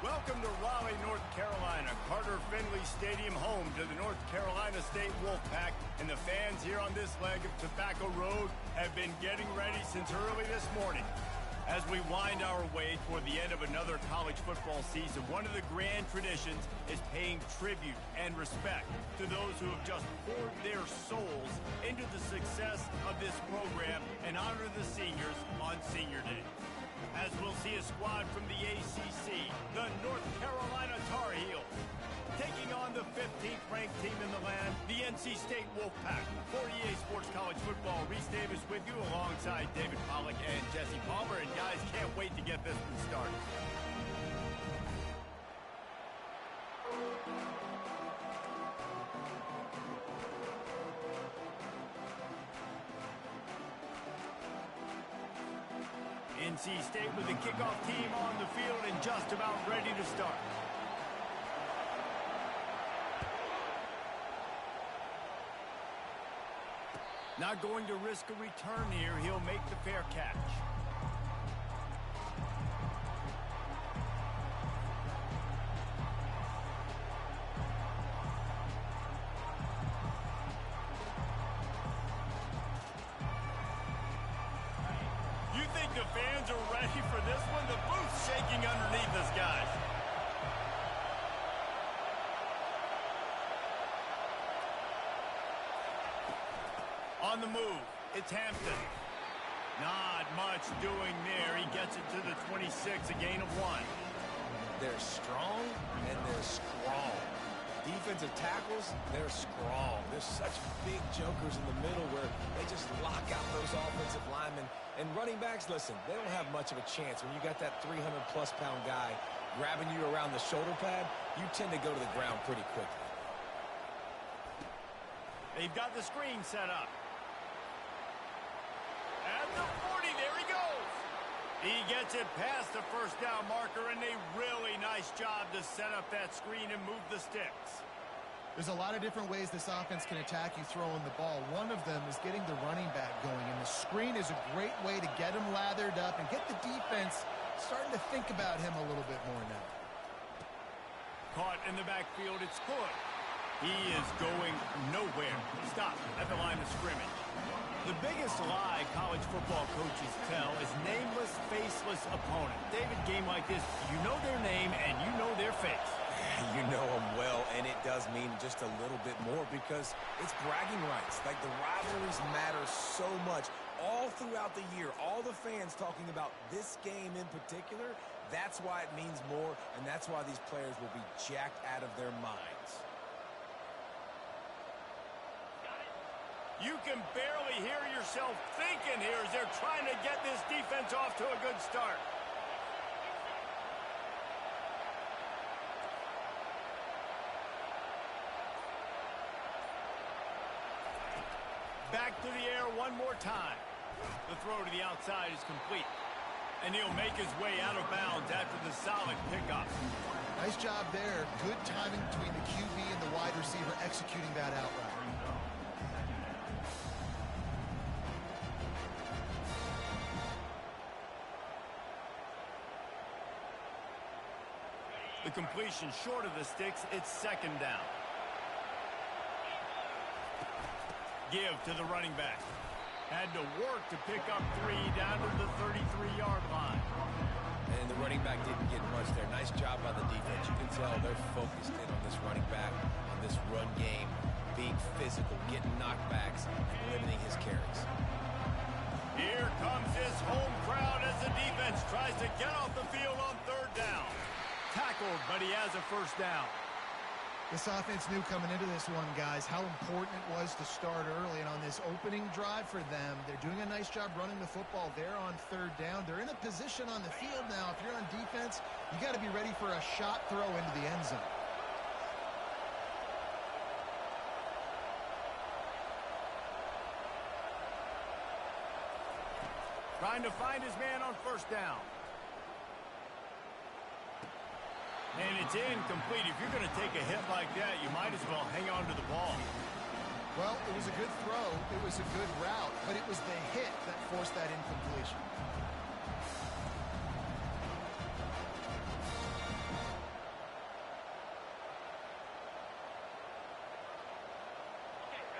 Welcome to Raleigh, North Carolina, Carter Finley Stadium, home to the North Carolina State Wolfpack, and the fans here on this leg of Tobacco Road have been getting ready since early this morning. As we wind our way toward the end of another college football season, one of the grand traditions is paying tribute and respect to those who have just poured their souls into the success of this program and honor the seniors on Senior Day. As we'll see a squad from the ACC, the North Carolina Tar Heels, taking on the 15th ranked team in the land, the NC State Wolfpack. For EA Sports College Football, Reese Davis with you alongside David Pollack and Jesse Palmer. And guys, can't wait to get this one started. NC State with the kickoff team on the field and just about ready to start. Not going to risk a return here. He'll make the fair catch. You think the fans are ready for this one? The booth's shaking underneath us, guys. On the move, it's Hampton. Not much doing there. He gets it to the 26, a gain of 1. They're strong and they're strong. Defensive tackles, they're strong. There's such big jokers in the middle where they just lock out those offensive linemen. And running backs, listen, they don't have much of a chance. When you got that 300-plus pound guy grabbing you around the shoulder pad, you tend to go to the ground pretty quickly. They've got the screen set up. At the 40, there he goes. He gets it past the first down marker, and a really nice job to set up that screen and move the sticks. There's a lot of different ways this offense can attack you throwing the ball. One of them is getting the running back going, and the screen is a great way to get him lathered up and get the defense starting to think about him a little bit more now. Caught in the backfield, it's good. He is going nowhere. Stop at the line of scrimmage. The biggest lie college football coaches tell is nameless, faceless opponent. David, game like this, you know their name and you know their face. You know them well, and it does mean just a little bit more because it's bragging rights. Like, the rivalries matter so much. All throughout the year, all the fans talking about this game in particular, that's why it means more, and that's why these players will be jacked out of their minds. You can barely hear yourself thinking here as they're trying to get this defense off to a good start. Back to the air one more time. The throw to the outside is complete. And he'll make his way out of bounds after the solid pickup. Nice job there. Good timing between the QB and the wide receiver executing that out route. The completion short of the sticks, it's second down. Give to the running back. Had to work to pick up 3 down to the 33-yard line. And the running back didn't get much there. Nice job by the defense. You can tell they're focused in on this running back, on this run game, being physical, getting knockbacks, and limiting his carries. Here comes his home crowd as the defense tries to get off the field on third down. Tackled, but he has a first down. This offense knew coming into this one, guys, how important it was to start early. And on this opening drive for them, they're doing a nice job running the football there on third down. They're in a position on the field now. If you're on defense, you got to be ready for a shot throw into the end zone. Trying to find his man on first down. And it's incomplete. If you're going to take a hit like that, you might as well hang on to the ball. Well, it was a good throw. It was a good route, but it was the hit that forced that incompletion.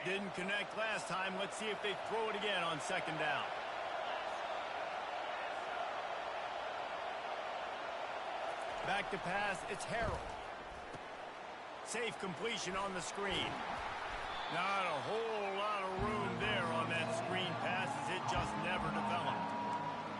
Didn't connect last time. Let's see if they throw it again on second down. Back to pass, it's Harrell. Safe completion on the screen. Not a whole lot of room there on that screen pass as it just never developed.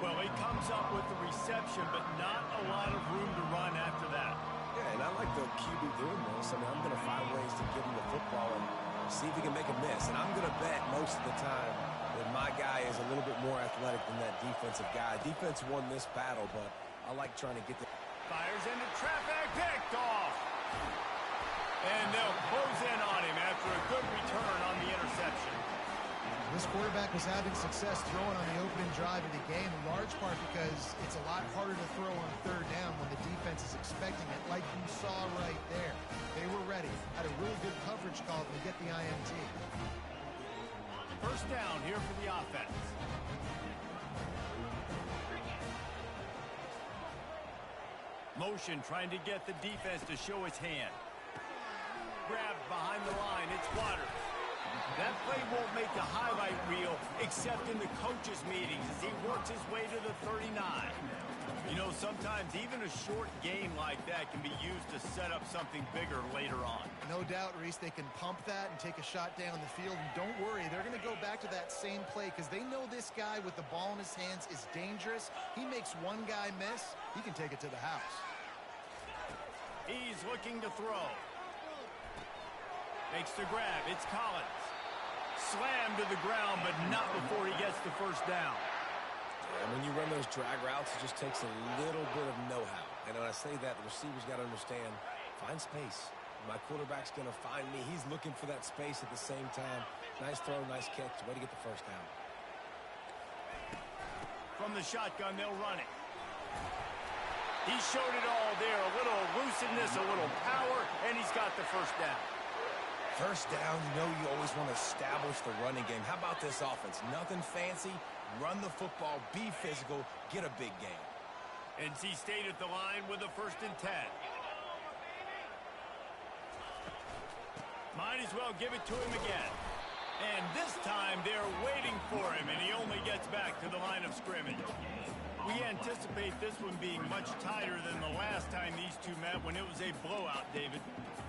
Well, he comes up with the reception, but not a lot of room to run after that. Yeah, and I like the QB doing this. I mean, I'm going to find ways to give him the football and see if he can make a miss. And I'm going to bet most of the time that my guy is a little bit more athletic than that defensive guy. Defense won this battle, but I like trying to get the... Fires into traffic, picked off. And they'll close in on him after a good return on the interception. This quarterback was having success throwing on the opening drive of the game, in large part because it's a lot harder to throw on third down when the defense is expecting it, like you saw right there. They were ready, had a really good coverage call to get the INT. First down here for the offense. Motion trying to get the defense to show his hand. Grabbed behind the line, it's Waters. That play won't make the highlight reel except in the coaches' meetings as he works his way to the 39. You know, sometimes even a short game like that can be used to set up something bigger later on. No doubt, Reese, they can pump that and take a shot down the field. And don't worry, they're going to go back to that same play because they know this guy with the ball in his hands is dangerous. He makes one guy miss, he can take it to the house. He's looking to throw. Makes the grab. It's Collins. Slammed to the ground, but not before he gets the first down. And when you run those drag routes, it just takes a little bit of know-how. And when I say that, the receiver's got to understand, find space. My quarterback's going to find me. He's looking for that space at the same time. Nice throw, nice catch. Way to get the first down. From the shotgun, they'll run it. He showed it all there. A little elusiveness, a little power, and he's got the first down. First down, you know you always want to establish the running game. How about this offense? Nothing fancy. Run the football, be physical, get a big gain. NC State at the line with a 1st and 10. Might as well give it to him again. And this time they're waiting for him, and he only gets back to the line of scrimmage. We anticipate this one being much tighter than the last time these two met when it was a blowout, David.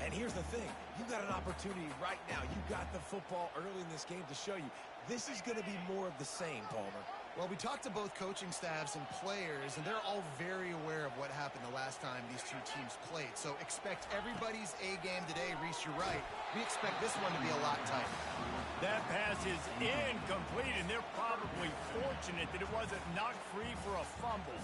And here's the thing. You got an opportunity right now. You got the football early in this game to show you. This is going to be more of the same, Palmer. Well, we talked to both coaching staffs and players, and they're all very aware of what happened the last time these two teams played. So expect everybody's A game today. Reese, you're right. We expect this one to be a lot tighter. That pass is incomplete, and they're probably fortunate that it wasn't knocked free for a fumble.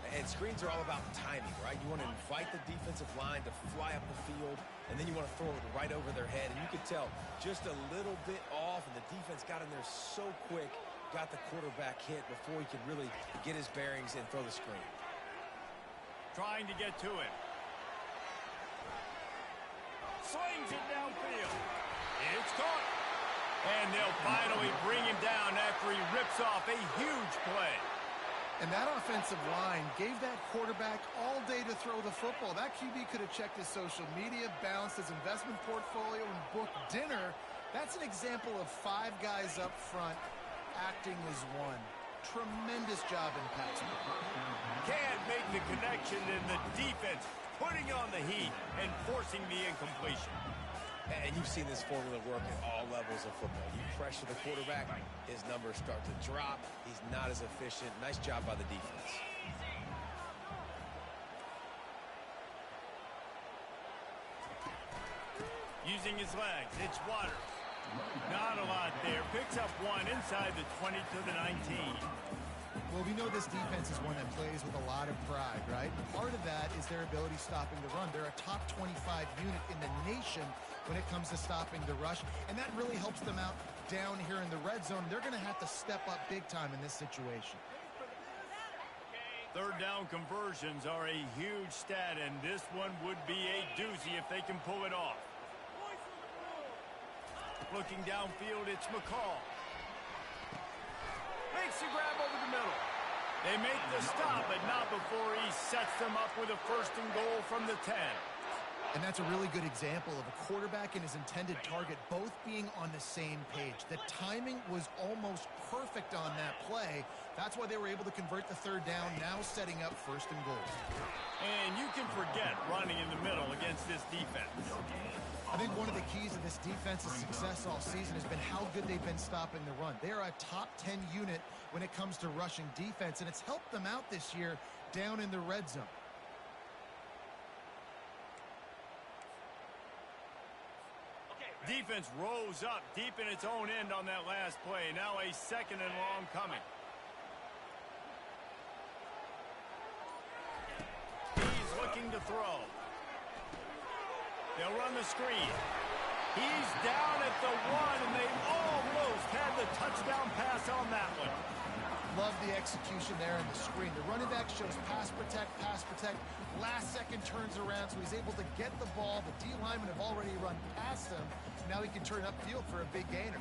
And screens are all about timing, right? You want to invite the defensive line to fly up the field, and then you want to throw it right over their head. And you could tell just a little bit off, and the defense got in there so quick, got the quarterback hit before he could really get his bearings and throw the screen. Trying to get to him. Slings it downfield. It's caught. And they'll finally bring him down after he rips off a huge play. And that offensive line gave that quarterback all day to throw the football. That QB could have checked his social media, balanced his investment portfolio, and booked dinner. That's an example of 5 guys up front acting as one. Tremendous job in pass. Can't make the connection, and the defense putting on the heat and forcing the incompletion. And you've seen this formula work at all levels of football. You pressure the quarterback, his numbers start to drop. He's not as efficient. Nice job by the defense. Using his legs, it's Waters. Not a lot there. Picks up one inside the 20 to the 19. Well, we know this defense is one that plays with a lot of pride, right? Part of that is their ability stopping the run. They're a top 25 unit in the nation when it comes to stopping the rush, and that really helps them out down here in the red zone. They're going to have to step up big time in this situation. Third down conversions are a huge stat, and this one would be a doozy if they can pull it off. Looking downfield, it's McCall. Makes the grab over the middle. They make the stop, but not before he sets them up with a 1st and goal from the 10. And that's a really good example of a quarterback and his intended target both being on the same page. The timing was almost perfect on that play. That's why they were able to convert the third down, now setting up 1st and goal. And you can forget running in the middle against this defense. I think one of the keys of this defense's success all season has been how good they've been stopping the run. They are a top 10 unit when it comes to rushing defense, and it's helped them out this year down in the red zone. Defense rose up deep in its own end on that last play. Now a 2nd and long coming. He's looking to throw. They'll run the screen. He's down at the 1, and they almost had the touchdown pass on that one. Love the execution there in the screen. The running back shows pass protect. Last second turns around, so he's able to get the ball. The D linemen have already run past him. Now he can turn upfield for a big gainer.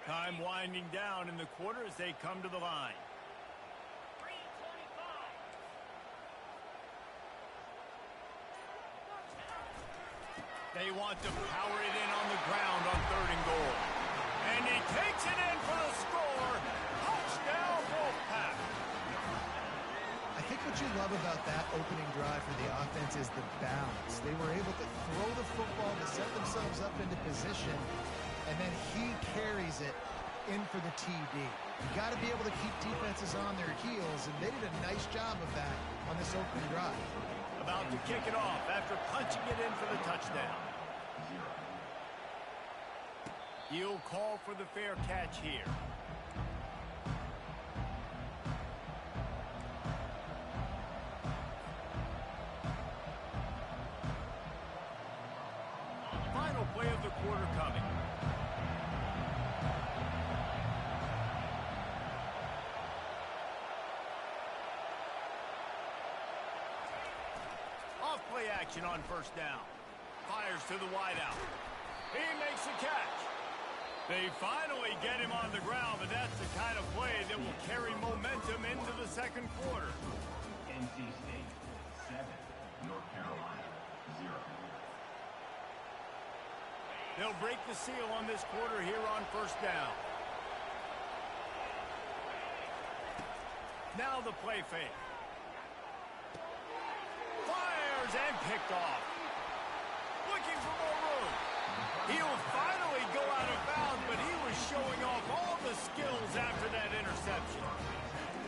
Time winding down in the quarter as they come to the line. They want to power it in on the ground on 3rd and goal. And he takes it in for the score. Touchdown, Wolfpack. I think what you love about that opening drive for the offense is the balance. They were able to throw the football to set themselves up into position, and then he carries it in for the TD. You got to be able to keep defenses on their heels, and they did a nice job of that on this opening drive. About to kick it off after punching it in for the touchdown. He'll call for the fair catch here. Final play of the quarter coming. Off play action on 1st down. Fires to the wideout. He makes the catch. They finally get him on the ground, but that's the kind of play that will carry momentum into the 2nd quarter. NC State 7, North Carolina 0. They'll break the seal on this quarter here on 1st down. Now the play fake. Fires and picked off. Looking for more room. He'll finally go out of bounds, but he was showing off all the skills after that interception.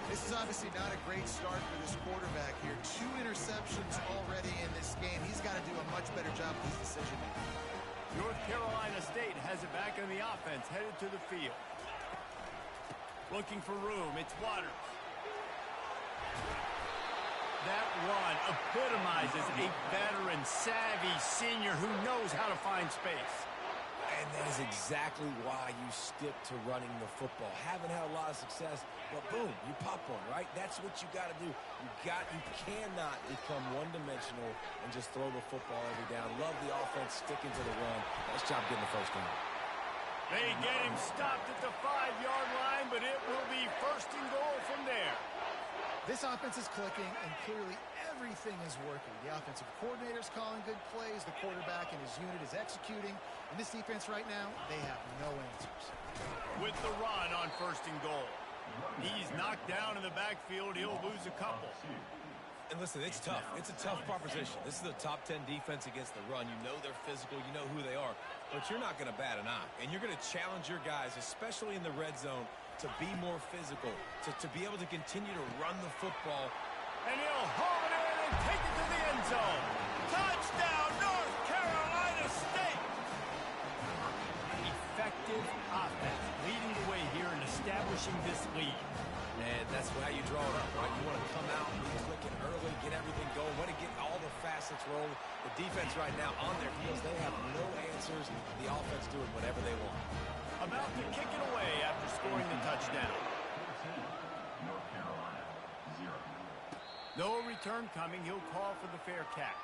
This is obviously not a great start for this quarterback here. 2 interceptions already in this game. He's got to do a much better job with his decision-making. North Carolina State has it back in the offense, headed to the field. Looking for room. It's Waters. That run epitomizes a veteran, savvy senior who knows how to find space. And that is exactly why you stick to running the football. Haven't had a lot of success, but boom, you pop one, right? That's what you got to do. You cannot become one-dimensional and just throw the football every down. Love the offense sticking to the run. Nice job getting the 1st down. They get him stopped at the 5-yard line, but it will be 1st and goal from there. This offense is clicking, and clearly everything is working. The offensive coordinator's calling good plays. The quarterback and his unit is executing. And this defense right now, they have no answers. With the run on 1st and goal. He's knocked down in the backfield. He'll lose a couple. And listen, it's tough. It's a tough proposition. This is a top 10 defense against the run. You know they're physical. You know who they are. But you're not going to bat an eye. And you're going to challenge your guys, especially in the red zone, to be more physical, to be able to continue to run the football. And he'll haul it in and take it to the end zone. Touchdown, North Carolina State! Effective offense leading the way here in establishing this lead. And that's how you draw it up, right? You want to come out, be clicking early, get everything going, want to get all the facets rolling. The defense right now on their heels, they have no answers. The offense doing whatever they want. About to kick it away after scoring the touchdown. North Carolina 0. No return coming. He'll call for the fair catch.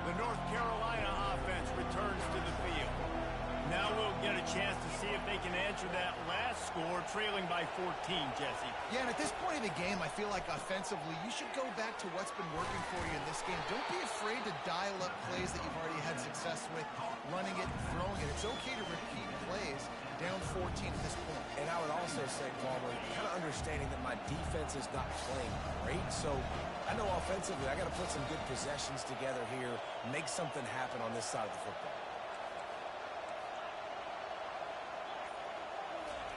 The North Carolina offense returns to the field. Now we'll get a chance to see if they can edge answer that last score, trailing by 14, Jesse. Yeah, and at this point in the game, I feel like offensively, you should go back to what's been working for you in this game. Don't be afraid to dial up plays that you've already had success with, running it and throwing it. It's okay to repeat plays down 14 at this point. And I would also say, Palmer, kind of understanding that my defense is not playing great, so I know offensively I got to put some good possessions together here, make something happen on this side of the football.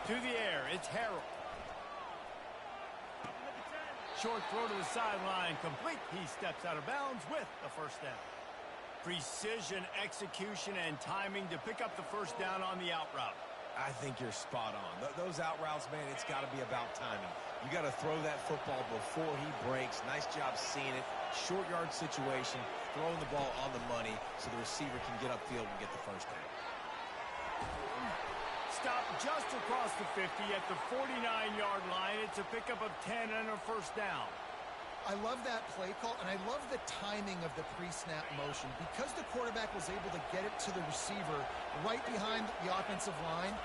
To the air, it's Harold. Short throw to the sideline, complete. He steps out of bounds with the first down. Precision, execution, and timing to pick up the first down on the out route. I think you're spot on. Those out routes, man, it's got to be about timing. You got to throw that football before he breaks. Nice job seeing it. Short yard situation, throwing the ball on the money so the receiver can get upfield and get the first down. Stop just across the 50 at the 49-yard line. It's a pickup of 10 and a first down. I love that play call, and I love the timing of the pre-snap motion. Because the quarterback was able to get it to the receiver right behind the offensive line,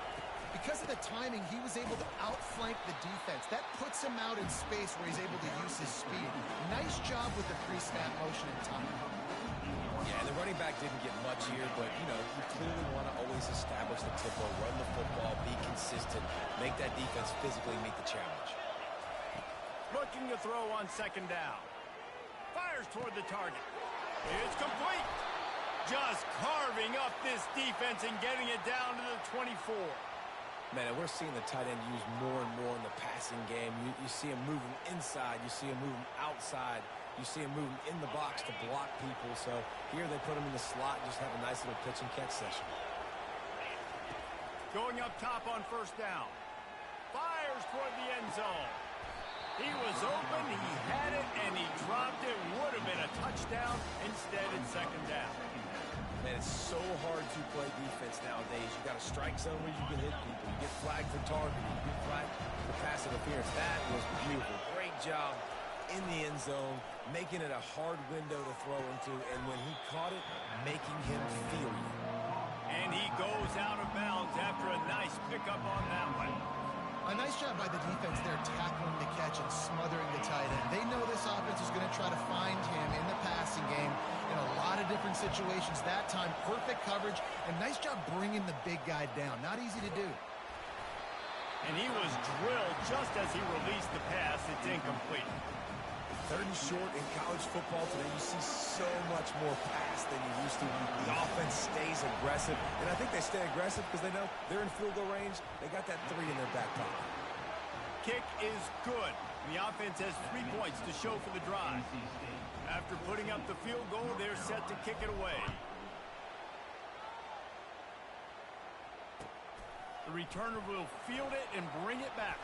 because of the timing, he was able to outflank the defense. That puts him out in space where he's able to use his speed. Nice job with the pre-snap motion and timing. Yeah, the running back didn't get much here, but, you know, you clearly want to always establish the tempo, run the football, be consistent, make that defense physically meet the challenge. Looking to throw on second down. Fires toward the target. It's complete. Just carving up this defense and getting it down to the 24. Man, and we're seeing the tight end used more and more in the passing game. You see him moving inside. You see him moving outside. You see him moving in the box to block people. So here they put him in the slot and just have a nice little pitch and catch session. Going up top on first down. Fires toward the end zone. He was open, he had it, and he dropped it. Would have been a touchdown. Instead, it's second down. Man, it's so hard to play defense nowadays. You got a strike zone where you can hit people. You get flagged for targeting. You get flagged for pass interference. That was beautiful. Great job in the end zone, making it a hard window to throw into, and when he caught it, making him feel you. And he goes out of bounds after a nice pickup on that one. A nice job by the defense there, tackling the catch and smothering the tight end. They know this offense is going to try to find him in the passing game in a lot of different situations. That time, perfect coverage, and nice job bringing the big guy down. Not easy to do. And he was drilled just as he released the pass. It's incomplete. Third and short in college football today, you see so much more pass than you used to. The offense stays aggressive, and I think they stay aggressive because they know they're in field goal range. They got that 3 in their back pocket. Kick is good. The offense has 3 points to show for the drive. After putting up the field goal, they're set to kick it away. The returner will field it and bring it back.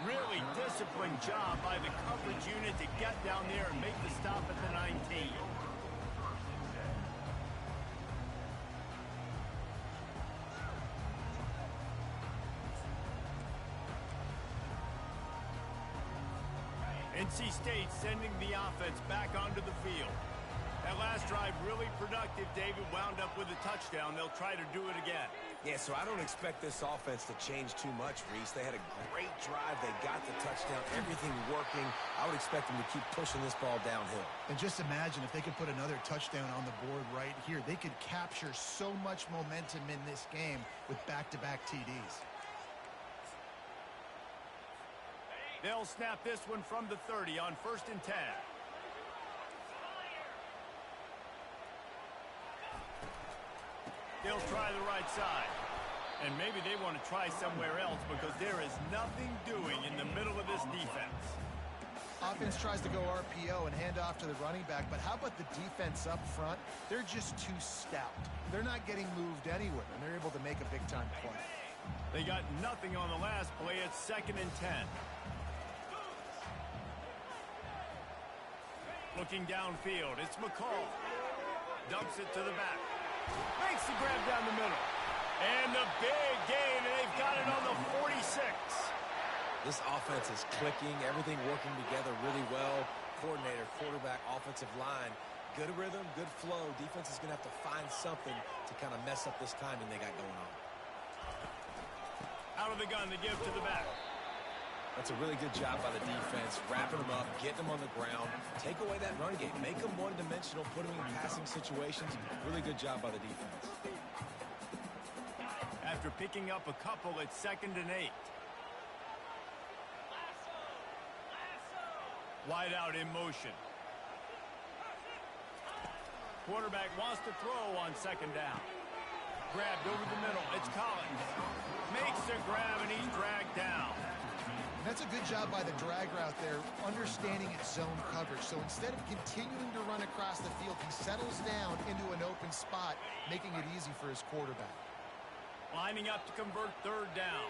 Really disciplined job by the coverage unit to get down there and make the stop at the 19. NC State sending the offense back onto the field. That last drive really productive. David wound up with a touchdown. They'll try to do it again. Yeah, so I don't expect this offense to change too much, Reese. They had a great drive. They got the touchdown. Everything working. I would expect them to keep pushing this ball downhill. And just imagine if they could put another touchdown on the board right here. They could capture so much momentum in this game with back-to-back TDs. They'll snap this one from the 30 on 1st and 10. They'll try the right side. And maybe they want to try somewhere else because there is nothing doing in the middle of this defense. Offense tries to go RPO and hand off to the running back, but how about the defense up front? They're just too stout. They're not getting moved anywhere, and they're able to make a big-time play. They got nothing on the last play. It's 2nd and 10. Looking downfield, it's McCall. Dumps it to the back. Makes the grab down the middle. And the big gain, and they've got it on the 46. This offense is clicking, everything working together really well. Coordinator, quarterback, offensive line. Good rhythm, good flow. Defense is going to have to find something to kind of mess up this timing they got going on. Out of the gun to give to the back. That's a really good job by the defense, wrapping them up, getting them on the ground. Take away that run game. Make them one-dimensional, put them in passing situations. Really good job by the defense. After picking up a couple, it's 2nd and 8. Wide out in motion. Quarterback wants to throw on 2nd down. Grabbed over the middle. It's Collins. Makes the grab, and he's dragged down. That's a good job by the drag route there, understanding its zone coverage. So instead of continuing to run across the field, he settles down into an open spot, making it easy for his quarterback. Lining up to convert 3rd down.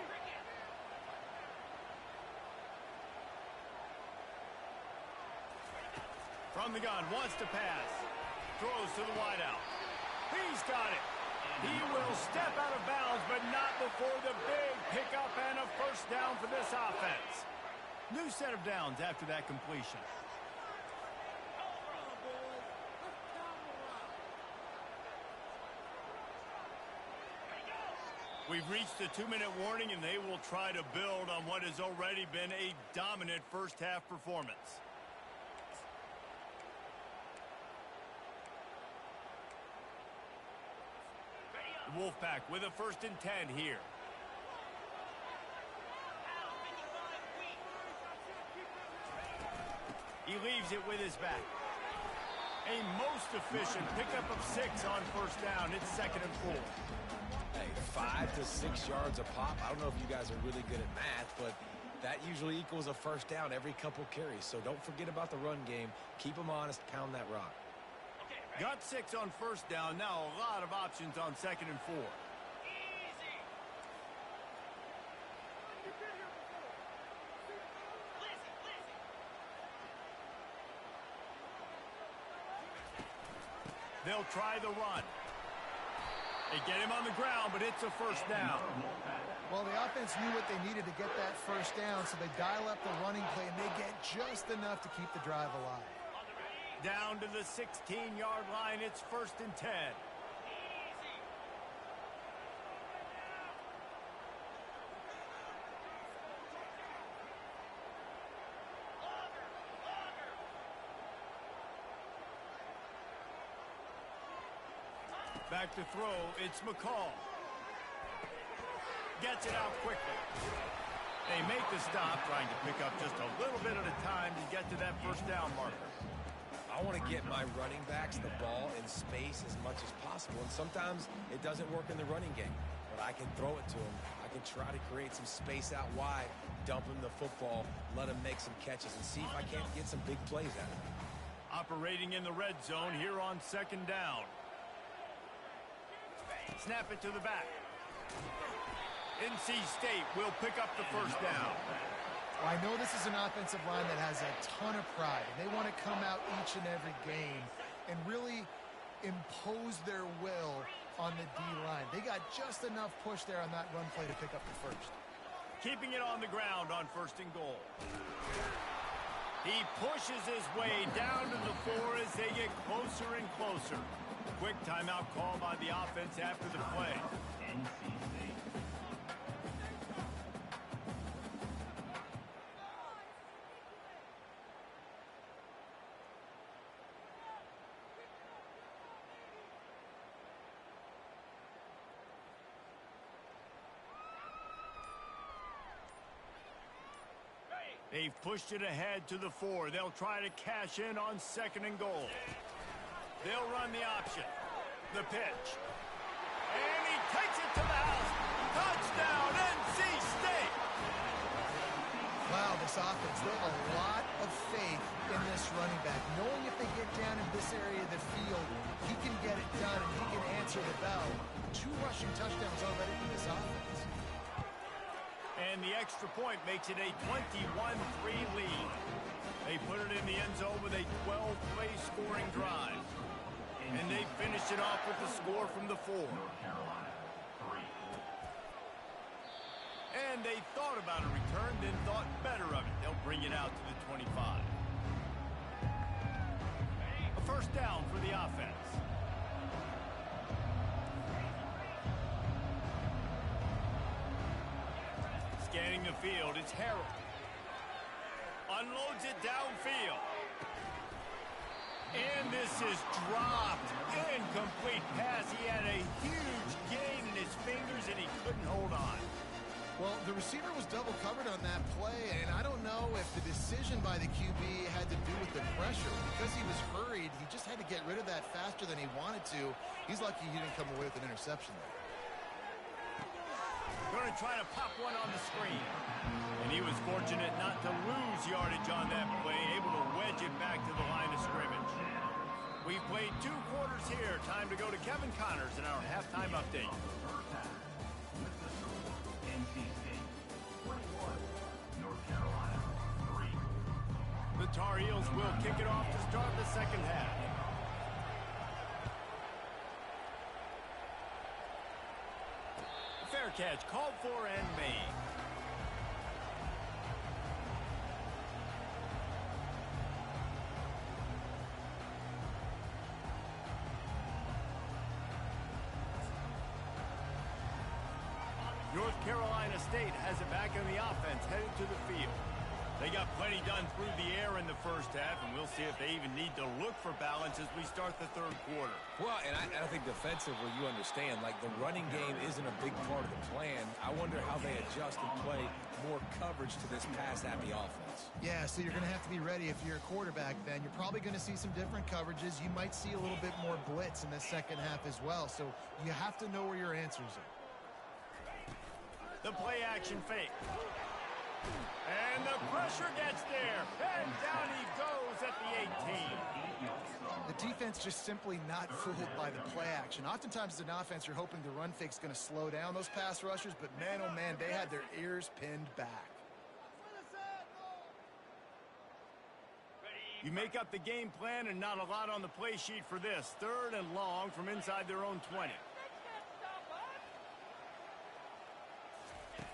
From the gun, wants to pass. Throws to the wideout. He's got it. He will step out of bounds, but not before the big pickup and a 1st down for this offense. New set of downs after that completion. We've reached the 2-minute warning, and they will try to build on what has already been a dominant first-half performance. The Wolfpack with a 1st and 10 here. He leaves it with his back. A most efficient pickup of 6 on 1st down. It's 2nd and 4. Hey, 5 to 6 yards a pop. I don't know if you guys are really good at math, but that usually equals a 1st down every couple carries. So don't forget about the run game. Keep them honest. Pound that rock. Got 6 on 1st down. Now a lot of options on 2nd and 4. They'll try the run. They get him on the ground, but it's a 1st down. Well, the offense knew what they needed to get that 1st down, so they dial up the running play, and they get just enough to keep the drive alive. Down to the 16-yard line, it's 1st and 10. Back to throw, it's McCall. Gets it out quickly. They make the stop, trying to pick up just a little bit at a time to get to that 1st down marker. I want to get my running backs the ball in space as much as possible, and sometimes it doesn't work in the running game, but I can throw it to them. I can try to create some space out wide, dump him the football, let him make some catches, and see if I can't get some big plays out of him. Operating in the red zone here on 2nd down. Snap it to the back. NC State will pick up the 1st down. Well, I know this is an offensive line that has a ton of pride. They want to come out each and every game and really impose their will on the D-line. They got just enough push there on that run play to pick up the 1st. Keeping it on the ground on 1st and goal. He pushes his way down to the 4 as they get closer and closer. Quick timeout call by the offense after the play. NC State. They've pushed it ahead to the 4. They'll try to cash in on 2nd and goal. They'll run the option. The pitch. And he takes it to the house. Touchdown, NC State! Wow, this offense, they have a lot of faith in this running back. Knowing if they get down in this area of the field, he can get it done and he can answer the bell. 2 rushing touchdowns already for this offense. And the extra point makes it a 21-3 lead. They put it in the end zone with a 12-play scoring drive. And they finish it off with the score from the 4. North Carolina, 3. And they thought about a return, then thought better of it. They'll bring it out to the 25. A 1st down for the offense. the field. It's Harold. Unloads it downfield. And this is dropped. Incomplete pass. He had a huge gain in his fingers, and he couldn't hold on. Well, the receiver was double covered on that play, and I don't know if the decision by the QB had to do with the pressure. Because he was hurried, he just had to get rid of that faster than he wanted to. He's lucky he didn't come away with an interception there. Going to try to pop one on the screen. And he was fortunate not to lose yardage on that play, able to wedge it back to the line of scrimmage. We've played 2 quarters here. Time to go to Kevin Connors in our halftime update. NC State 21, North Carolina 3. The Tar Heels will kick it off to start the second half. Fair catch called for and made. North Carolina State has it back in the offense, headed to the field. They got plenty done through the air in the first half, and we'll see if they even need to look for balance as we start the third quarter. Well, and I think defensively, you understand, like the running game isn't a big part of the plan. I wonder how they adjust and play more coverage to this pass-happy offense. Yeah, so you're going to have to be ready if you're a quarterback, Ben. You're probably going to see some different coverages. You might see a little bit more blitz in the second half as well, so you have to know where your answers are. The play action fake. And the pressure gets there. And down he goes at the 18. The defense just simply not fooled by the play action. Oftentimes as an offense, you're hoping the run fake's going to slow down those pass rushers, but man, oh man, they had their ears pinned back. You make up the game plan and not a lot on the play sheet for this. 3rd and long from inside their own 20.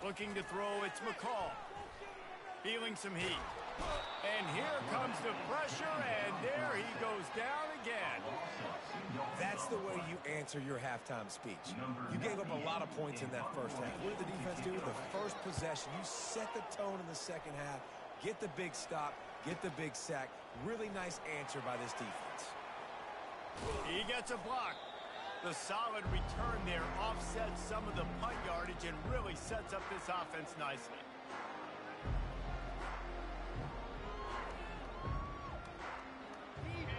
Looking to throw, it's McCall. Feeling some heat. And here comes the pressure, and there he goes down again. That's the way you answer your halftime speech. You gave up a lot of points in that first half. What did the defense do? The first possession, you set the tone in the second half, get the big stop, get the big sack. Really nice answer by this defense. He gets a block. The solid return there offsets some of the punt yardage and really sets up this offense nicely.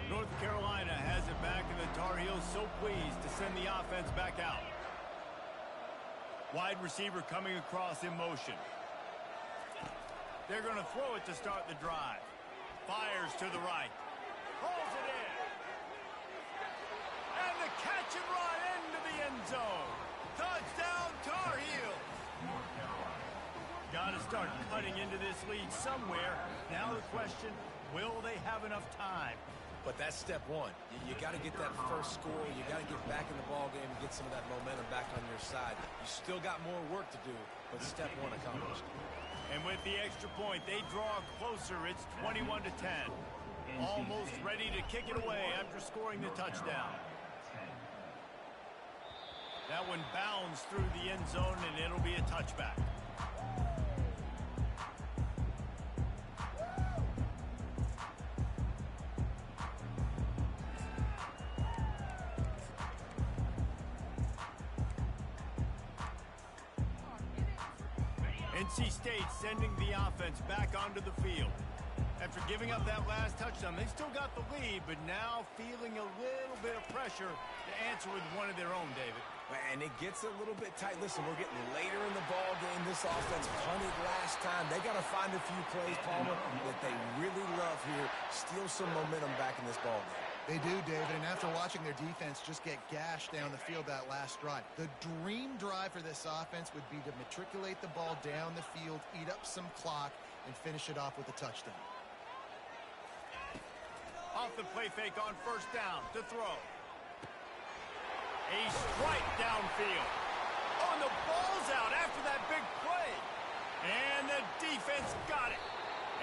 North Carolina has it back, and the Tar Heels so pleased to send the offense back out. Wide receiver coming across in motion. They're going to throw it to start the drive. Fires to the right. Pulls it in. And the catch and run into the end zone. Touchdown, Tar Heels. Got to start cutting into this lead somewhere. Now the question, will they have enough time? But that's step one. You got to get that first score. You got to get back in the ball game and get some of that momentum back on your side. You still got more work to do, but step one accomplished. And with the extra point, they draw closer. It's 21-10. Almost ready to kick it away after scoring the touchdown. That one bounds through the end zone, and it'll be a touchback. NC State sending the offense back onto the field. After giving up that last touchdown, they still got the lead, but now feeling a little bit of pressure to answer with one of their own, David. And it gets a little bit tight. Listen, we're getting later in the ball game. This offense punted last time. They got to find a few plays, Palmer, that they really love here. Steal some momentum back in this ball game. They do, David, and after watching their defense just get gashed down the field that last drive, the dream drive for this offense would be to matriculate the ball down the field, eat up some clock, and finish it off with a touchdown. Off the play fake on first down to throw. A strike downfield. Oh, and the ball's out after that big play. And the defense got it.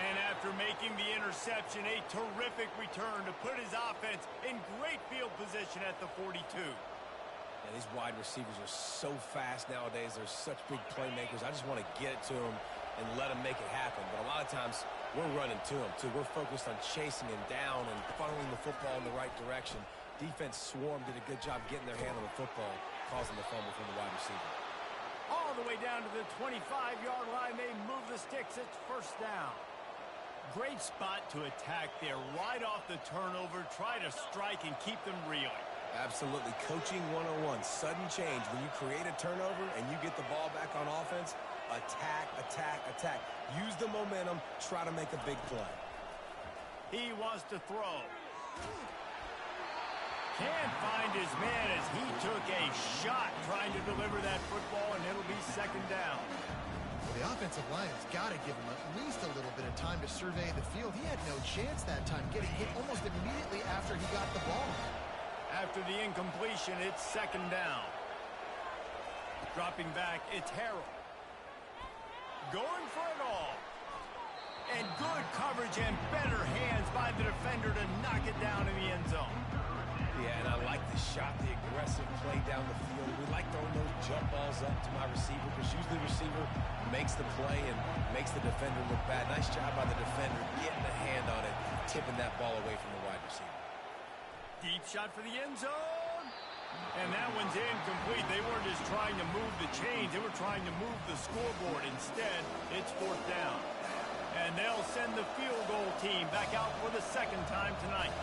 And after making the interception, a terrific return to put his offense in great field position at the 42. And these wide receivers are so fast nowadays. They're such big playmakers. I just want to get it to them and let him make it happen. But a lot of times, we're running to him, too. We're focused on chasing him down and funneling the football in the right direction. Defense swarm did a good job getting their hand on the football, causing the fumble from the wide receiver. All the way down to the 25-yard line. They move the sticks. It's first down. Great spot to attack there. Right off the turnover. Try to strike and keep them reeling. Absolutely. Coaching 101. Sudden change. When you create a turnover and you get the ball back on offense, attack, attack, attack. Use the momentum. Try to make a big play. He wants to throw. Can't find his man as he took a shot trying to deliver that football, and it'll be second down. Well, the offensive line has got to give him at least a little bit of time to survey the field. He had no chance that time, getting hit almost immediately after he got the ball. After the incompletion, it's second down. Dropping back, it's Harrell. Going for it all. And good coverage and better hands by the defender to knock it down in the end zone. Yeah, and I like the shot, the aggressive play down the field. We like throwing those jump balls up to my receiver because usually the receiver makes the play and makes the defender look bad. Nice job by the defender getting a hand on it, tipping that ball away from the wide receiver. Deep shot for the end zone. And that one's incomplete. They weren't just trying to move the chains. They were trying to move the scoreboard. Instead, it's fourth down. And they'll send the field goal team back out for the second time tonight.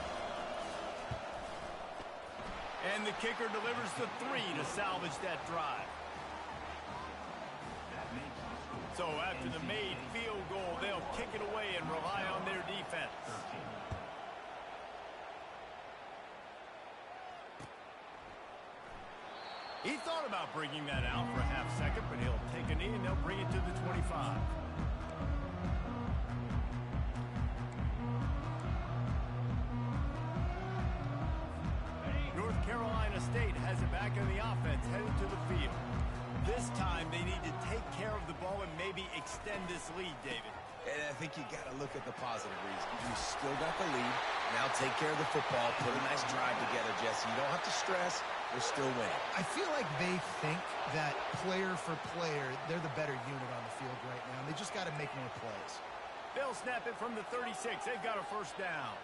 And the kicker delivers the 3 to salvage that drive. So after the made field goal, they'll kick it away and rely on their defense. He thought about bringing that out for a half second, but he'll take a knee and they'll bring it to the 25. North Carolina State has it back in the offense, headed to the field. This time they need to take care of the ball and maybe extend this lead, David. And I think you got to look at the positive reason. You still got the lead. Now take care of the football. Put a nice drive together, Jesse. You don't have to stress. We're still winning. I feel like they think that player for player, they're the better unit on the field right now. They just got to make more plays. They'll snap it from the 36. They've got a first down.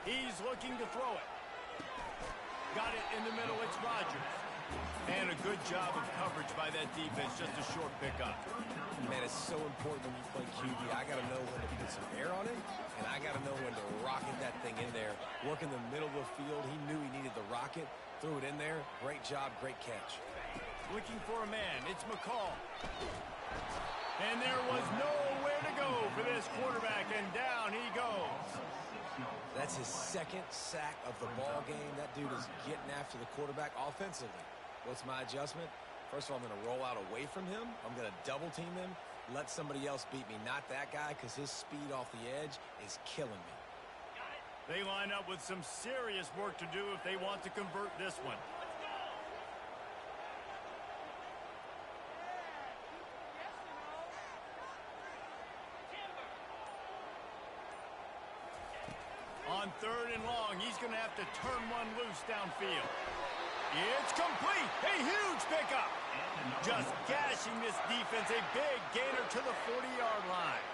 He's looking to throw it. Got it in the middle. It's Rodgers. And a good job of coverage by that defense. Just a short pickup. Man, it's so important when you play QB. I got to know when to put some air on it, and I got to know when to rocket that thing in there. Work in the middle of the field. He knew he needed the rocket. Threw it in there. Great job. Great catch. Looking for a man. It's McCall. And there was nowhere to go for this quarterback, and down he goes. That's his second sack of the ball game. That dude is getting after the quarterback offensively. What's my adjustment? First of all, I'm going to roll out away from him. I'm going to double team him. Let somebody else beat me, not that guy, because his speed off the edge is killing me. They line up with some serious work to do if they want to convert this one. On third and long, he's going to have to turn one loose downfield. It's complete. A huge pickup. Just gashing this defense. A big gainer to the 40-yard line.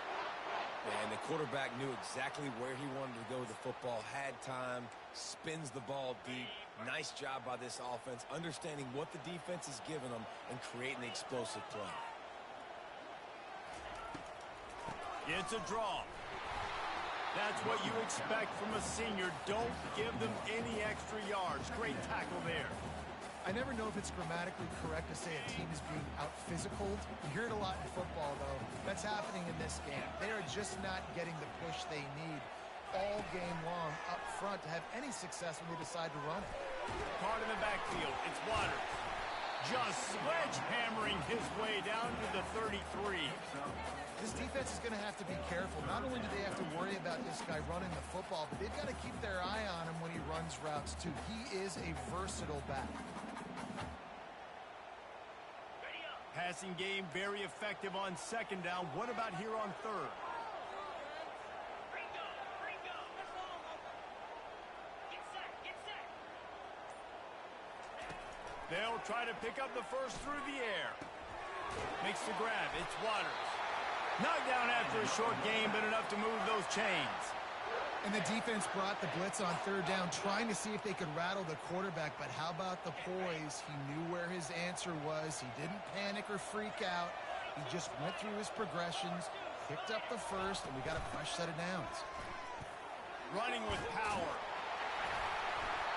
And the quarterback knew exactly where he wanted to go with the football, had time, spins the ball deep. Nice job by this offense, understanding what the defense is giving them and creating the explosive play. It's a draw. That's what you expect from a senior. Don't give them any extra yards. Great tackle there. I never know if it's grammatically correct to say a team is being out-physicaled. You hear it a lot in football, though. That's happening in this game. They are just not getting the push they need all game long up front to have any success when they decide to run it. Caught in the backfield. It's Waters. Just sledgehammering his way down to the 33. This defense is going to have to be careful. Not only do they have to worry about this guy running the football, but they've got to keep their eye on him when he runs routes, too. He is a versatile back. Passing game very effective on second down. What about here on third? They'll try to pick up the first through the air. Makes the grab. It's Waters. Knocked down after a short game, but enough to move those chains. And the defense brought the blitz on third down, trying to see if they could rattle the quarterback. But how about the poise? He knew where his answer was. He didn't panic or freak out. He just went through his progressions, picked up the first, and we got a fresh set of downs. Running with power.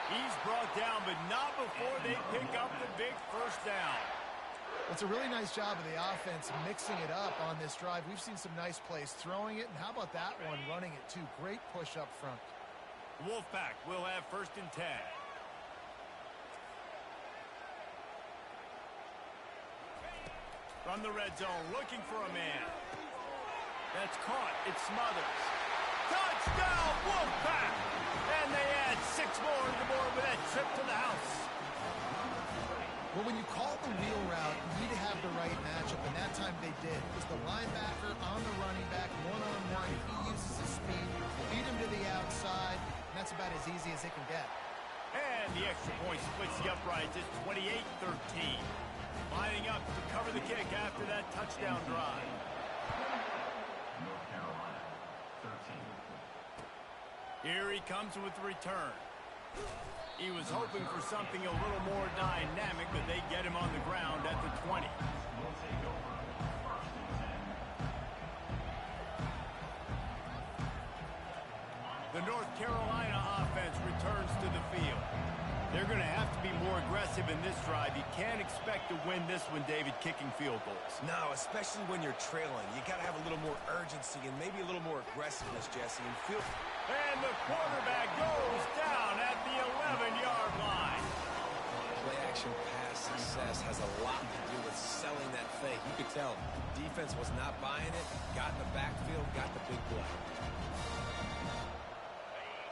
He's brought down, but not before they pick up the big first down. It's a really nice job of the offense mixing it up on this drive. We've seen some nice plays throwing it, and how about that one running it too? Great push up front. Wolfpack will have 1st and 10. From the red zone, looking for a man. That's caught. It's Smothers. Touchdown, Wolfpack! And they add 6 more to the board with that trip to the house. Well, when you call the wheel route, you need to have the right matchup, and that time they did. It was the linebacker on the running back, one-on-one. He uses his speed, feed him to the outside, and that's about as easy as it can get. And the extra point splits the uprights at 28-13. Lining up to cover the kick after that touchdown drive. North Carolina, 13. Here he comes with the return. He was hoping for something a little more dynamic, but they get him on the ground at the 20. We'll take over 1st and 10. The North Carolina offense returns to the field. They're going to have to be more aggressive in this drive. You can't expect to win this one, David, kicking field goals. No, especially when you're trailing. You got to have a little more urgency and maybe a little more aggressiveness, Jesse. And the quarterback goes down at the 11-yard line. Play-action pass success has a lot to do with selling that fake. You could tell defense was not buying it, got in the backfield, got the big play.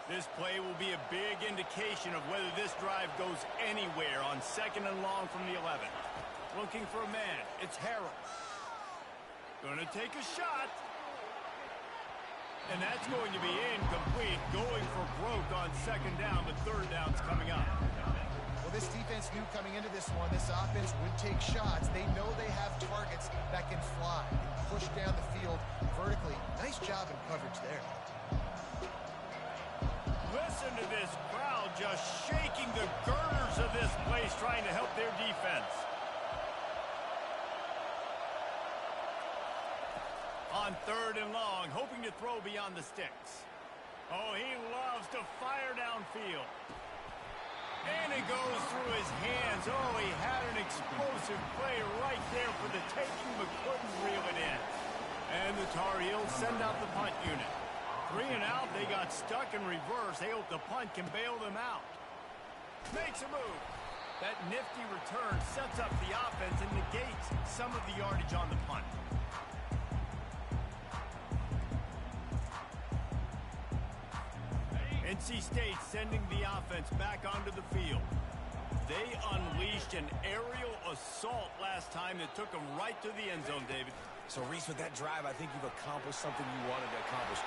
This play will be a big indication of whether this drive goes anywhere on 2nd and long from the 11. Looking for a man. It's Harrell. Going to take a shot. And that's going to be incomplete. Going for broke on 2nd down, but 3rd down's coming up. Well, this defense knew coming into this one, this offense would take shots. They know they have targets that can fly and push down the field vertically. Nice job in coverage there. Listen to this crowd just shaking the girders of this place, trying to help their defense. On 3rd and long, hoping to throw beyond the sticks. Oh, he loves to fire downfield. And it goes through his hands. Oh, he had an explosive play right there for the taking, but couldn't reel it in. And the Tar Heels send out the punt unit. 3 and out, they got stuck in reverse. They hope the punt can bail them out. Makes a move. That nifty return sets up the offense and negates some of the yardage on the punt. NC State sending the offense back onto the field. They unleashed an aerial assault last time that took them right to the end zone, David. So, Reese, with that drive, I think you've accomplished something you wanted to accomplish.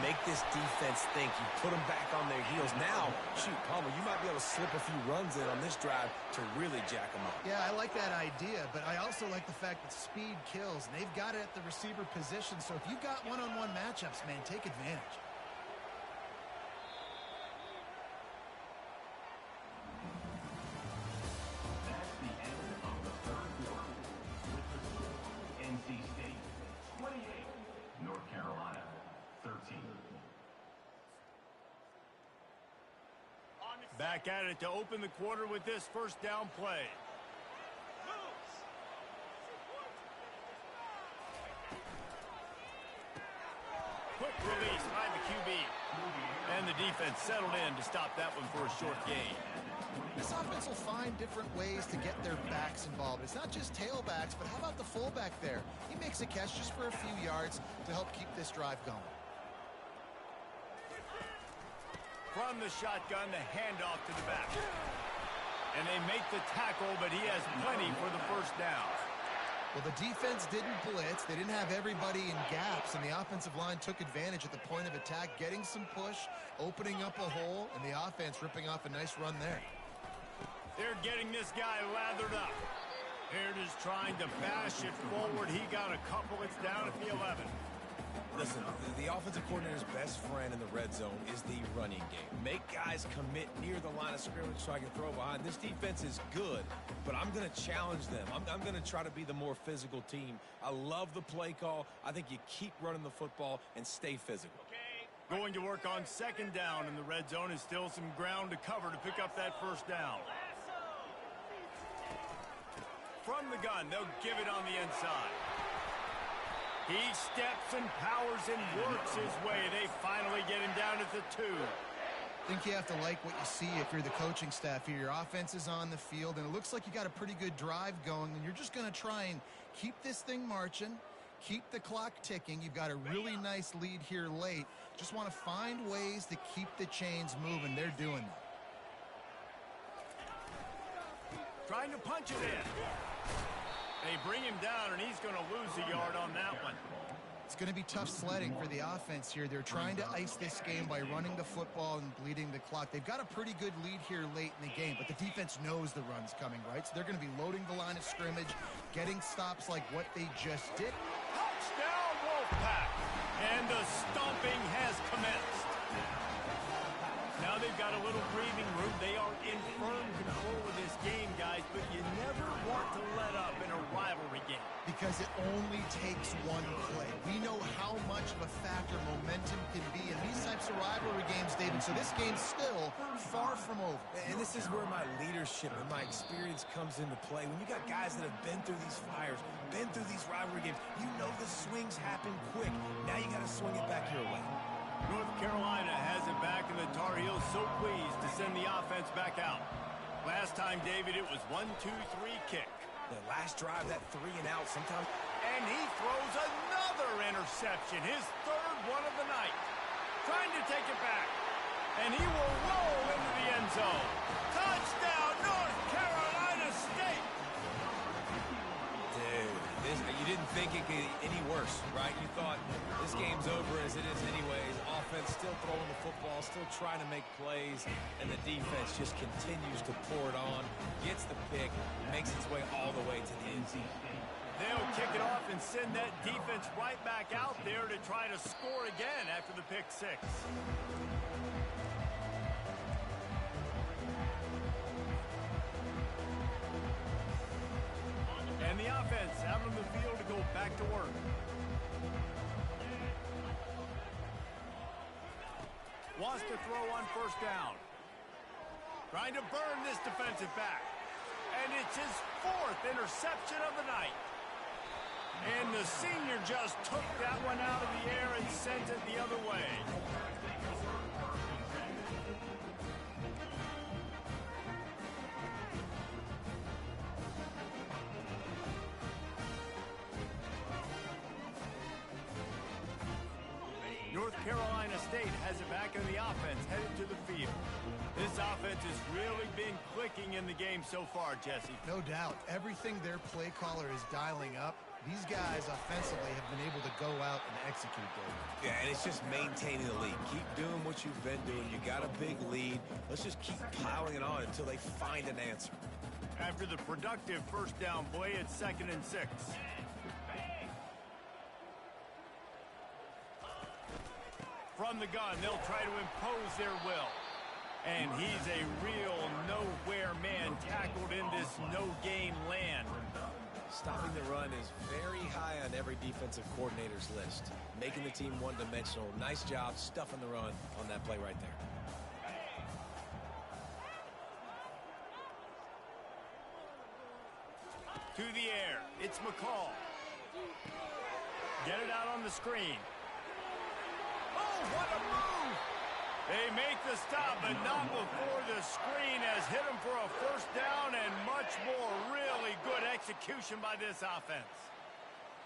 Make this defense think. You put them back on their heels. Now, shoot, Palmer, you might be able to slip a few runs in on this drive to really jack them up. Yeah, I like that idea, but I also like the fact that speed kills, and they've got it at the receiver position. So if you've got one-on-one matchups, man, take advantage. That's the end of the 3rd quarter. With the score, NC State 28, North Carolina 13. Back at it to open the quarter with this 1st down play. Quick release by the QB. And the defense settled in to stop that one for a short gain. This offense will find different ways to get their backs involved. It's not just tailbacks, but how about the fullback there? He makes a catch just for a few yards to help keep this drive going. From the shotgun, the handoff to the back. And they make the tackle, but he has plenty for the 1st down. Well, the defense didn't blitz. They didn't have everybody in gaps, and the offensive line took advantage at the point of attack, getting some push, opening up a hole, and the offense ripping off a nice run there. They're getting this guy lathered up. Here it is trying to bash it forward. He got a couple. It's down at the 11. Listen, the offensive coordinator's best friend in the red zone is the running game. Make guys commit near the line of scrimmage so I can throw behind. This defense is good, but I'm going to challenge them. I'm going to try to be the more physical team. I love the play call. I think you keep running the football and stay physical. Going to work on second down in the red zone is still some ground to cover to pick up that first down. From the gun, they'll give it on the inside. He steps and powers and works his way. They finally get him down at the 2. I think you have to like what you see if you're the coaching staff here. Your offense is on the field, and it looks like you got a pretty good drive going, and you're just going to try and keep this thing marching, keep the clock ticking. You've got a really nice lead here late. Just want to find ways to keep the chains moving. They're doing that. Trying to punch it in. They bring him down, and he's going to lose a yard on that one. It's going to be tough sledding for the offense here. They're trying to ice this game by running the football and bleeding the clock. They've got a pretty good lead here late in the game, but the defense knows the run's coming, right? So they're going to be loading the line of scrimmage, getting stops like what they just did. Touchdown, Wolfpack! And the stomping has commenced. Now they've got a little breathing room. They are in firm control of this game, guys, but you never want to let up in a rivalry game. Because it only takes one play. We know how much of a factor momentum can be in these types of rivalry games, David, so this game's still far from over. And this is where my leadership and my experience comes into play. When you got guys that have been through these fires, been through these rivalry games, you know the swings happen quick. Now you got to swing it back your way. North Carolina has it back, and the Tar Heels so pleased to send the offense back out. Last time, David, it was 1-2-3 kick. The last drive, that 3 and out, sometimes. And he throws another interception, his third one of the night. Trying to take it back. And he will roll into the end zone. Touchdown, North Carolina State! Dude, you didn't think it could get any worse, right? You thought this game's over as it is anyways. Offense still throwing the football, still trying to make plays, and the defense just continues to pour it on, gets the pick, makes its way all the way to the end. They'll kick it off and send that defense right back out there to try to score again after the pick 6. And the offense out on the field to go back to work. Wants to throw on first down. Trying to burn this defensive back. And it's his 4th interception of the night. And the senior just took that one out of the air and sent it the other way. North Carolina State has it back in the offense, headed to the field. This offense has really been clicking in the game so far, Jesse. No doubt. Everything their play caller is dialing up, these guys offensively have been able to go out and execute there. Yeah, and it's just maintaining the lead. Keep doing what you've been doing. You got a big lead. Let's just keep piling it on until they find an answer. After the productive first down play, it's 2nd and 6. From the gun, they'll try to impose their will. And he's a real nowhere man tackled in this no-gain land. Stopping the run is very high on every defensive coordinator's list. Making the team one-dimensional. Nice job stuffing the run on that play right there. To the air, it's McCall. Get it out on the screen. Oh, what a move! They make the stop, but not before the screen has hit them for a first down and much more. Really good execution by this offense.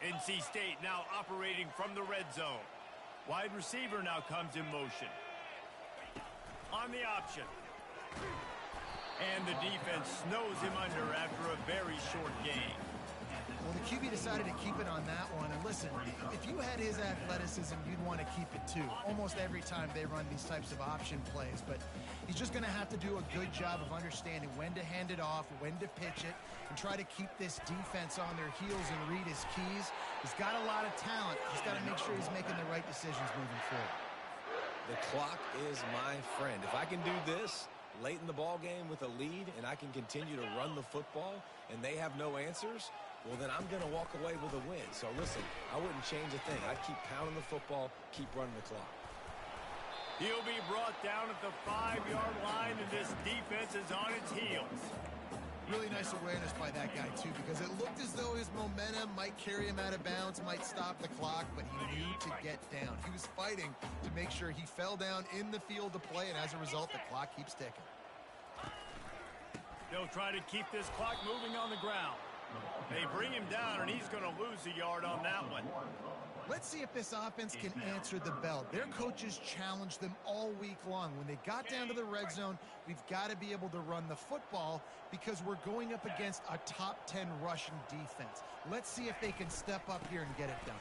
NC State now operating from the red zone. Wide receiver now comes in motion. On the option. And the defense snows him under after a very short game. Well, the QB decided to keep it on that one. And listen, if you had his athleticism, you'd want to keep it too. Almost every time they run these types of option plays. But he's just going to have to do a good job of understanding when to hand it off, when to pitch it, and try to keep this defense on their heels and read his keys. He's got a lot of talent. He's got to make sure he's making the right decisions moving forward. The clock is my friend. If I can do this late in the ball game with a lead and I can continue to run the football and they have no answers, well, then I'm going to walk away with a win. So, listen, I wouldn't change a thing. I'd keep pounding the football, keep running the clock. He'll be brought down at the 5-yard line, and this defense is on its heels. Really nice awareness by that guy, too, because it looked as though his momentum might carry him out of bounds, might stop the clock, but he knew to get down. He was fighting to make sure he fell down in the field to play, and as a result, the clock keeps ticking. They'll try to keep this clock moving on the ground. They bring him down, and he's going to lose a yard on that one. Let's see if this offense can answer the bell. Their coaches challenged them all week long. When they got down to the red zone, we've got to be able to run the football because we're going up against a top 10 rushing defense. Let's see if they can step up here and get it done.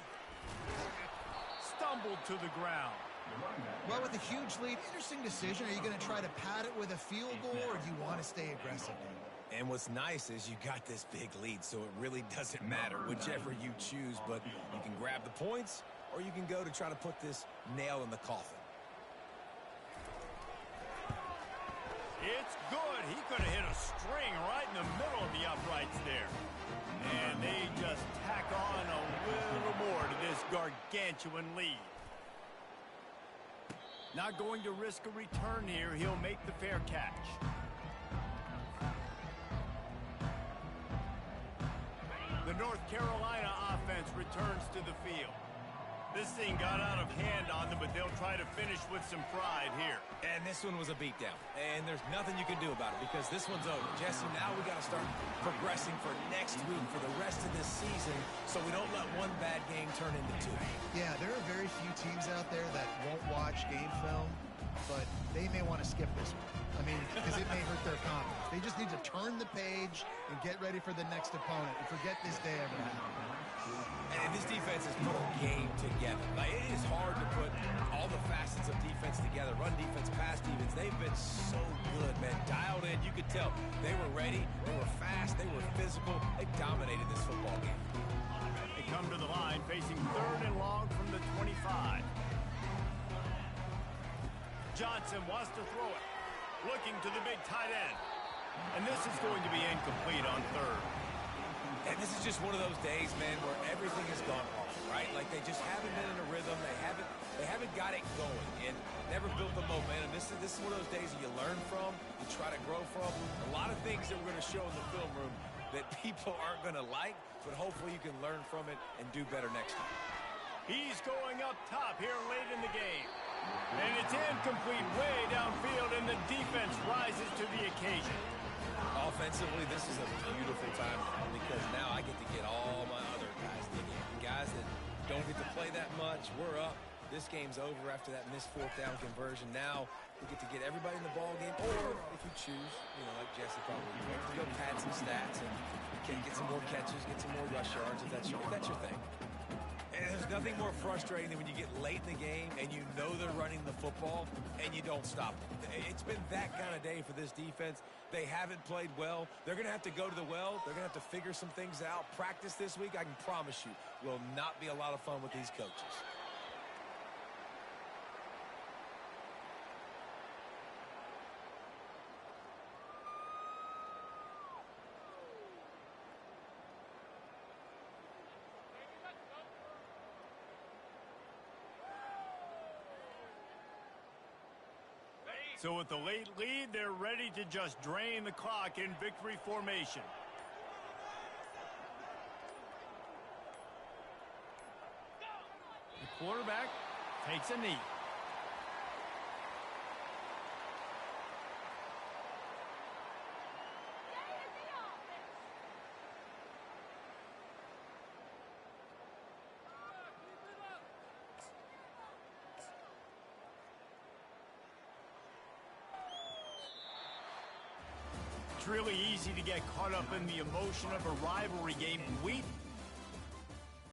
Stumbled to the ground. Well, with a huge lead, interesting decision. Are you going to try to pad it with a field goal, or do you want to stay aggressive? And what's nice is you got this big lead, so it really doesn't matter whichever you choose, but you can grab the points or you can go to try to put this nail in the coffin. It's good. He could have hit a string right in the middle of the uprights there. And they just tack on a little more to this gargantuan lead. Not going to risk a return here. He'll make the fair catch. The North Carolina offense returns to the field. This thing got out of hand on them, but they'll try to finish with some pride here. And this one was a beatdown. And there's nothing you can do about it because this one's over. Jesse, now we got to start progressing for next week, for the rest of this season, so we don't let one bad game turn into two. Yeah, there are very few teams out there that won't watch game film, but they may want to skip this one. I mean, because it may hurt their confidence. They just need to turn the page and get ready for the next opponent and forget this day ever happened. And this defense has put a game together. Like, it is hard to put all the facets of defense together. Run defense, pass defense. They've been so good, man. Dialed in. You could tell they were ready. They were fast. They were physical. They dominated this football game. They come to the line facing 3rd and long from the 25. Johnson wants to throw it. Looking to the big tight end. And this is going to be incomplete on 3rd. And this is just one of those days, man, where everything has gone wrong, right? Like they just haven't been in a rhythm. They haven't got it going and never built the momentum. This is one of those days that you learn from, you try to grow from. A lot of things that we're going to show in the film room that people aren't going to like, but hopefully you can learn from it and do better next time. He's going up top here late in the game. And it's incomplete way downfield, and the defense rises to the occasion. Offensively, this is a beautiful time because now I get to get all my other guys digging. Guys that don't get to play that much, we're up. This game's over after that missed 4th down conversion. Now we get to get everybody in the ball game, or if you choose, you know, like Jesse probably, you want to go pad some stats and get some more catches, get some more rush yards if that's your thing. And there's nothing more frustrating than when you get late in the game and you know they're running the football and you don't stop them. It's been that kind of day for this defense. They haven't played well. They're going to have to go to the well. They're going to have to figure some things out. Practice this week, I can promise you, will not be a lot of fun with these coaches. So with the late lead, they're ready to just drain the clock in victory formation. The quarterback takes a knee. It's really easy to get caught up in the emotion of a rivalry game. We